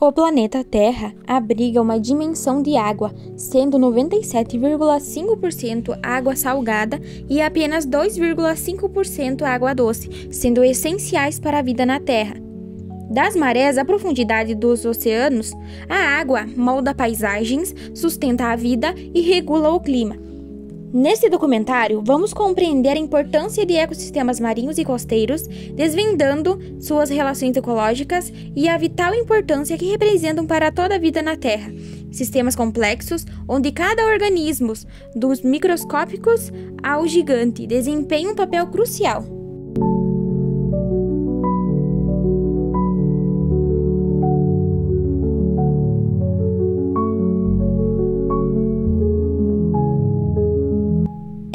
O planeta Terra abriga uma dimensão de água, sendo 97,5% água salgada e apenas 2,5% água doce, sendo essenciais para a vida na Terra. Das marés à profundidade dos oceanos, a água molda paisagens, sustenta a vida e regula o clima. Neste documentário, vamos compreender a importância de ecossistemas marinhos e costeiros, desvendando suas relações ecológicas e a vital importância que representam para toda a vida na Terra. Sistemas complexos, onde cada organismo, dos microscópicos ao gigante, desempenha um papel crucial.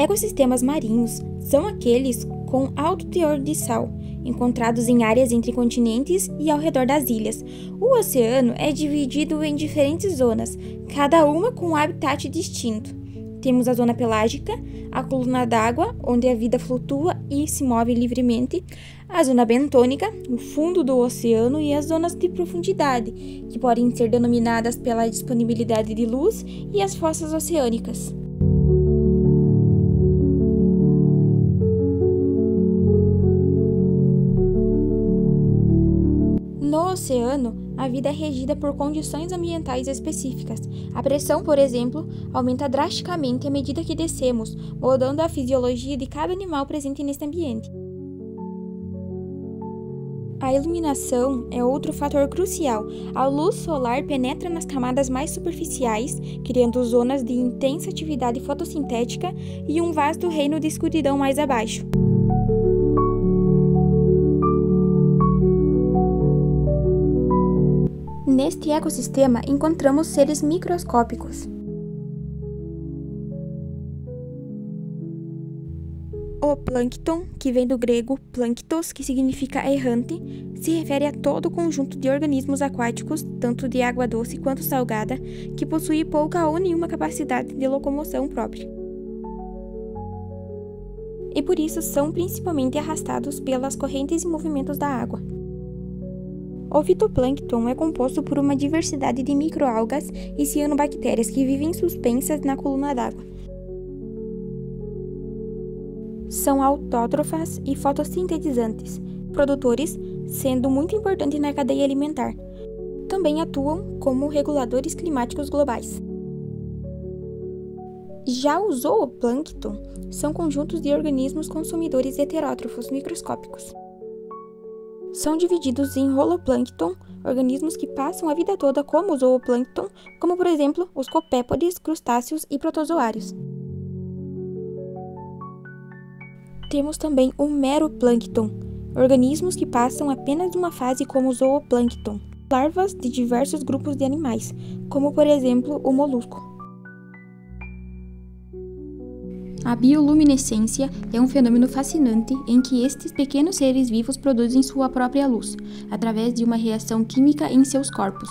Ecossistemas marinhos são aqueles com alto teor de sal, encontrados em áreas entre continentes e ao redor das ilhas. O oceano é dividido em diferentes zonas, cada uma com um habitat distinto. Temos a zona pelágica, a coluna d'água, onde a vida flutua e se move livremente, a zona bentônica, o fundo do oceano, e as zonas de profundidade, que podem ser denominadas pela disponibilidade de luz, e as fossas oceânicas. No oceano, a vida é regida por condições ambientais específicas. A pressão, por exemplo, aumenta drasticamente à medida que descemos, mudando a fisiologia de cada animal presente neste ambiente. A iluminação é outro fator crucial. A luz solar penetra nas camadas mais superficiais, criando zonas de intensa atividade fotossintética e um vasto reino de escuridão mais abaixo. Neste ecossistema, encontramos seres microscópicos. O plâncton, que vem do grego planktos, que significa errante, se refere a todo o conjunto de organismos aquáticos, tanto de água doce quanto salgada, que possui pouca ou nenhuma capacidade de locomoção própria. E por isso são principalmente arrastados pelas correntes e movimentos da água. O fitoplâncton é composto por uma diversidade de microalgas e cianobactérias que vivem suspensas na coluna d'água. São autótrofas e fotossintetizantes, produtores, sendo muito importantes na cadeia alimentar. Também atuam como reguladores climáticos globais. Já os zooplâncton são conjuntos de organismos consumidores heterótrofos microscópicos. São divididos em holoplâncton, organismos que passam a vida toda como zooplâncton, como por exemplo os copépodes, crustáceos e protozoários. Temos também o meroplâncton, organismos que passam apenas uma fase como zooplâncton, larvas de diversos grupos de animais, como por exemplo o molusco. A bioluminescência é um fenômeno fascinante em que estes pequenos seres vivos produzem sua própria luz, através de uma reação química em seus corpos.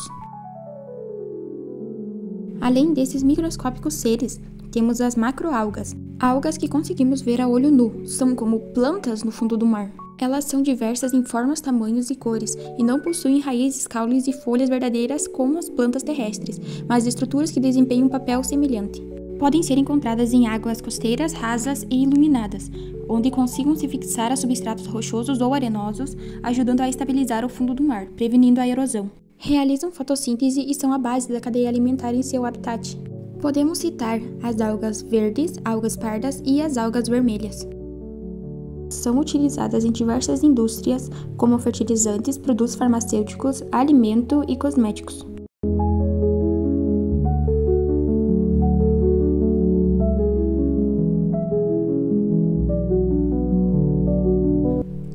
Além desses microscópicos seres, temos as macroalgas, algas que conseguimos ver a olho nu, são como plantas no fundo do mar. Elas são diversas em formas, tamanhos e cores, e não possuem raízes, caules e folhas verdadeiras como as plantas terrestres, mas estruturas que desempenham um papel semelhante. Podem ser encontradas em águas costeiras rasas e iluminadas, onde consigam se fixar a substratos rochosos ou arenosos, ajudando a estabilizar o fundo do mar, prevenindo a erosão. Realizam fotossíntese e são a base da cadeia alimentar em seu habitat. Podemos citar as algas verdes, algas pardas e as algas vermelhas. São utilizadas em diversas indústrias, como fertilizantes, produtos farmacêuticos, alimento e cosméticos.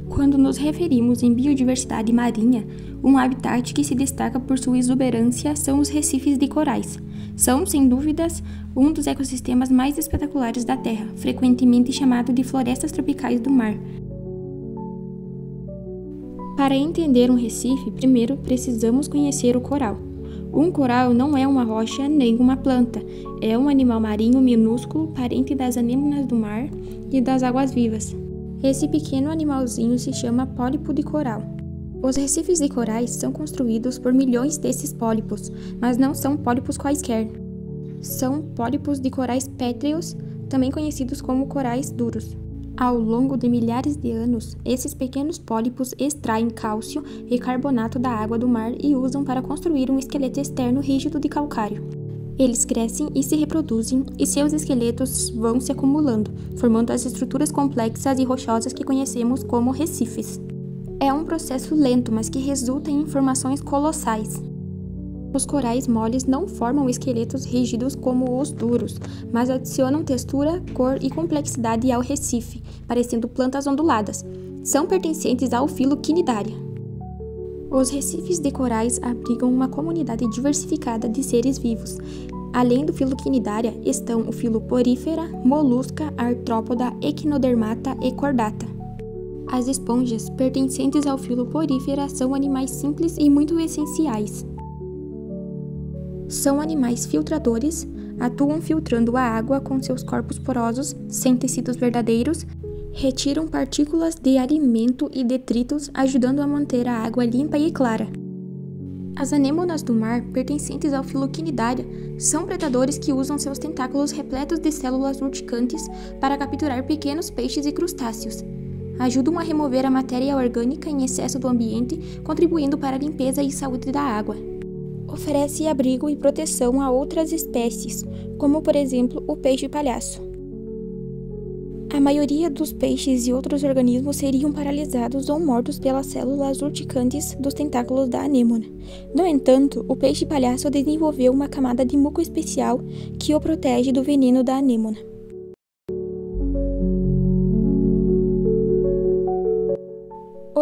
Quando nos referimos em biodiversidade marinha, um habitat que se destaca por sua exuberância são os recifes de corais. São, sem dúvidas, um dos ecossistemas mais espetaculares da Terra, frequentemente chamado de florestas tropicais do mar. Para entender um recife, primeiro precisamos conhecer o coral. Um coral não é uma rocha nem uma planta, é um animal marinho minúsculo, parente das anêmonas do mar e das águas vivas. Esse pequeno animalzinho se chama pólipo de coral. Os recifes de corais são construídos por milhões desses pólipos, mas não são pólipos quaisquer. São pólipos de corais pétreos, também conhecidos como corais duros. Ao longo de milhares de anos, esses pequenos pólipos extraem cálcio e carbonato da água do mar e usam para construir um esqueleto externo rígido de calcário. Eles crescem e se reproduzem, e seus esqueletos vão se acumulando, formando as estruturas complexas e rochosas que conhecemos como recifes. É um processo lento, mas que resulta em formações colossais. Os corais moles não formam esqueletos rígidos como os duros, mas adicionam textura, cor e complexidade ao recife, parecendo plantas onduladas. São pertencentes ao filo Cnidaria. Os recifes de corais abrigam uma comunidade diversificada de seres vivos. Além do filo Cnidaria, estão o filo Porífera, Molusca, Artrópoda, Equinodermata e Chordata. As esponjas, pertencentes ao filo Porífera, são animais simples e muito essenciais. São animais filtradores, atuam filtrando a água com seus corpos porosos, sem tecidos verdadeiros, retiram partículas de alimento e detritos, ajudando a manter a água limpa e clara. As anêmonas do mar, pertencentes ao filo Cnidaria, são predadores que usam seus tentáculos repletos de células urticantes para capturar pequenos peixes e crustáceos. Ajudam a remover a matéria orgânica em excesso do ambiente, contribuindo para a limpeza e saúde da água. Oferece abrigo e proteção a outras espécies, como por exemplo o peixe-palhaço. A maioria dos peixes e outros organismos seriam paralisados ou mortos pelas células urticantes dos tentáculos da anêmona. No entanto, o peixe-palhaço desenvolveu uma camada de muco especial que o protege do veneno da anêmona.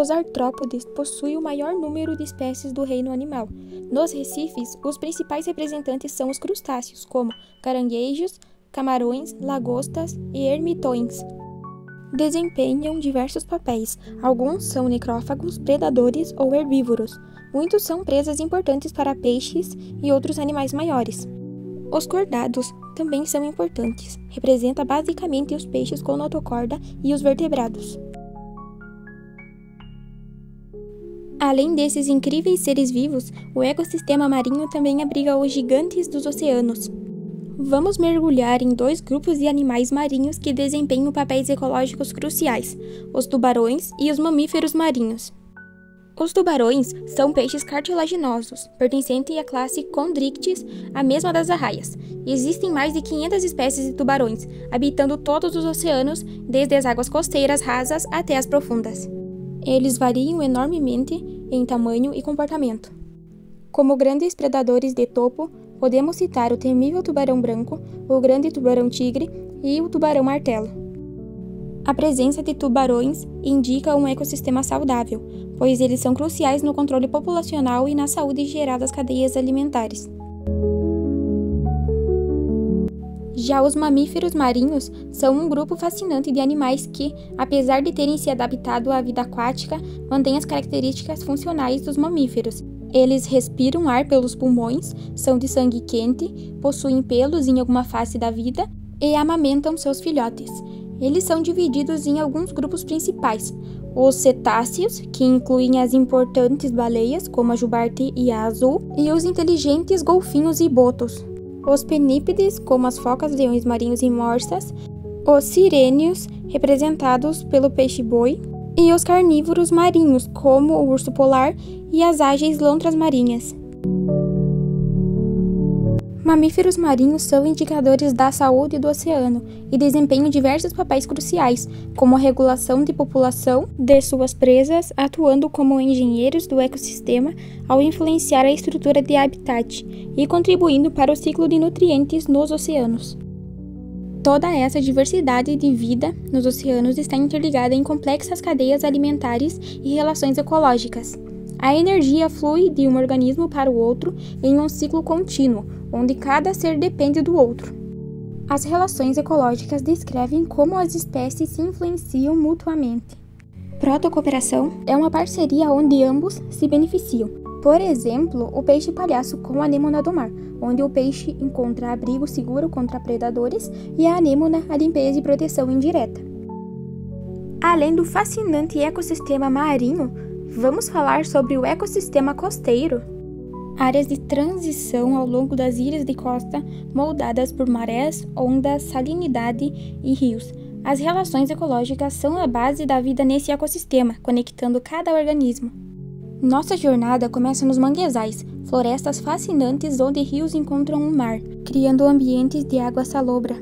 Os artrópodes possuem o maior número de espécies do reino animal. Nos recifes, os principais representantes são os crustáceos, como caranguejos, camarões, lagostas e ermitões. Desempenham diversos papéis. Alguns são necrófagos, predadores ou herbívoros. Muitos são presas importantes para peixes e outros animais maiores. Os cordados também são importantes. Representa basicamente os peixes com notocorda e os vertebrados. Além desses incríveis seres vivos, o ecossistema marinho também abriga os gigantes dos oceanos. Vamos mergulhar em dois grupos de animais marinhos que desempenham papéis ecológicos cruciais: os tubarões e os mamíferos marinhos. Os tubarões são peixes cartilaginosos, pertencentes à classe Chondrichthyes, a mesma das arraias. Existem mais de 500 espécies de tubarões, habitando todos os oceanos, desde as águas costeiras rasas até as profundas. Eles variam enormemente em tamanho e comportamento. Como grandes predadores de topo, podemos citar o temível tubarão branco, o grande tubarão-tigre e o tubarão-martelo. A presença de tubarões indica um ecossistema saudável, pois eles são cruciais no controle populacional e na saúde geral das cadeias alimentares. Já os mamíferos marinhos são um grupo fascinante de animais que, apesar de terem se adaptado à vida aquática, mantêm as características funcionais dos mamíferos. Eles respiram ar pelos pulmões, são de sangue quente, possuem pelos em alguma face da vida e amamentam seus filhotes. Eles são divididos em alguns grupos principais: os cetáceos, que incluem as importantes baleias, como a jubarte e a azul, e os inteligentes golfinhos e botos. Os penípedes, como as focas, leões marinhos e morsas, os sirêneos, representados pelo peixe-boi, e os carnívoros marinhos, como o urso polar e as ágeis lontras marinhas. Mamíferos marinhos são indicadores da saúde do oceano e desempenham diversos papéis cruciais, como a regulação de população de suas presas, atuando como engenheiros do ecossistema ao influenciar a estrutura de habitat e contribuindo para o ciclo de nutrientes nos oceanos. Toda essa diversidade de vida nos oceanos está interligada em complexas cadeias alimentares e relações ecológicas. A energia flui de um organismo para o outro em um ciclo contínuo, onde cada ser depende do outro. As relações ecológicas descrevem como as espécies se influenciam mutuamente. Protocooperação é uma parceria onde ambos se beneficiam. Por exemplo, o peixe-palhaço com a anêmona do mar, onde o peixe encontra abrigo seguro contra predadores e a anêmona a limpeza e proteção indireta. Além do fascinante ecossistema marinho, vamos falar sobre o ecossistema costeiro. Áreas de transição ao longo das ilhas de costa, moldadas por marés, ondas, salinidade e rios. As relações ecológicas são a base da vida nesse ecossistema, conectando cada organismo. Nossa jornada começa nos manguezais, florestas fascinantes onde rios encontram o mar, criando ambientes de água salobra.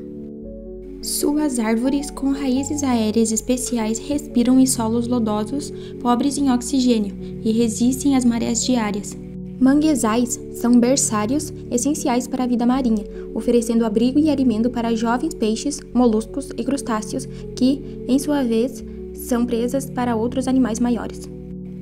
Suas árvores, com raízes aéreas especiais, respiram em solos lodosos, pobres em oxigênio, e resistem às marés diárias. Manguezais são berçários essenciais para a vida marinha, oferecendo abrigo e alimento para jovens peixes, moluscos e crustáceos que, em sua vez, são presas para outros animais maiores.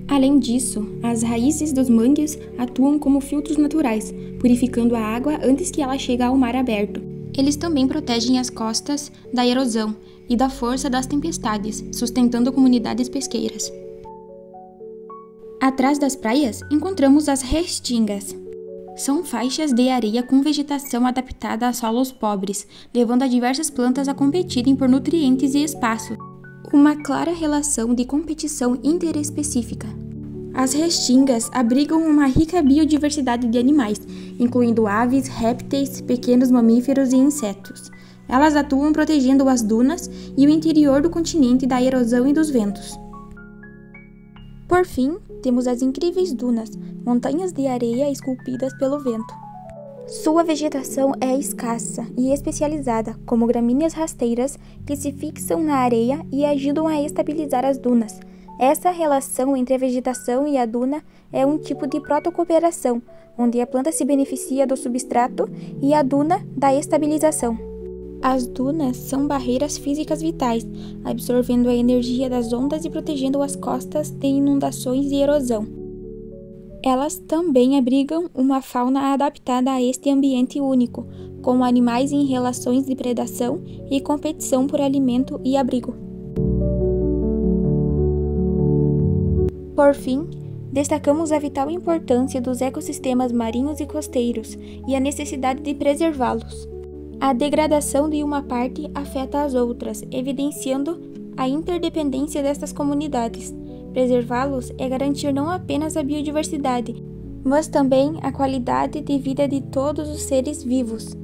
Além disso, as raízes dos mangues atuam como filtros naturais, purificando a água antes que ela chegue ao mar aberto. Eles também protegem as costas da erosão e da força das tempestades, sustentando comunidades pesqueiras. Atrás das praias, encontramos as restingas. São faixas de areia com vegetação adaptada a solos pobres, levando a diversas plantas a competirem por nutrientes e espaço. Uma clara relação de competição interespecífica. As restingas abrigam uma rica biodiversidade de animais, incluindo aves, répteis, pequenos mamíferos e insetos. Elas atuam protegendo as dunas e o interior do continente da erosão e dos ventos. Por fim, temos as incríveis dunas, montanhas de areia esculpidas pelo vento. Sua vegetação é escassa e especializada, como gramíneas rasteiras que se fixam na areia e ajudam a estabilizar as dunas. Essa relação entre a vegetação e a duna é um tipo de protocooperação, onde a planta se beneficia do substrato e a duna da estabilização. As dunas são barreiras físicas vitais, absorvendo a energia das ondas e protegendo as costas de inundações e erosão. Elas também abrigam uma fauna adaptada a este ambiente único, com animais em relações de predação e competição por alimento e abrigo. Por fim, destacamos a vital importância dos ecossistemas marinhos e costeiros e a necessidade de preservá-los. A degradação de uma parte afeta as outras, evidenciando a interdependência destas comunidades. Preservá-los é garantir não apenas a biodiversidade, mas também a qualidade de vida de todos os seres vivos.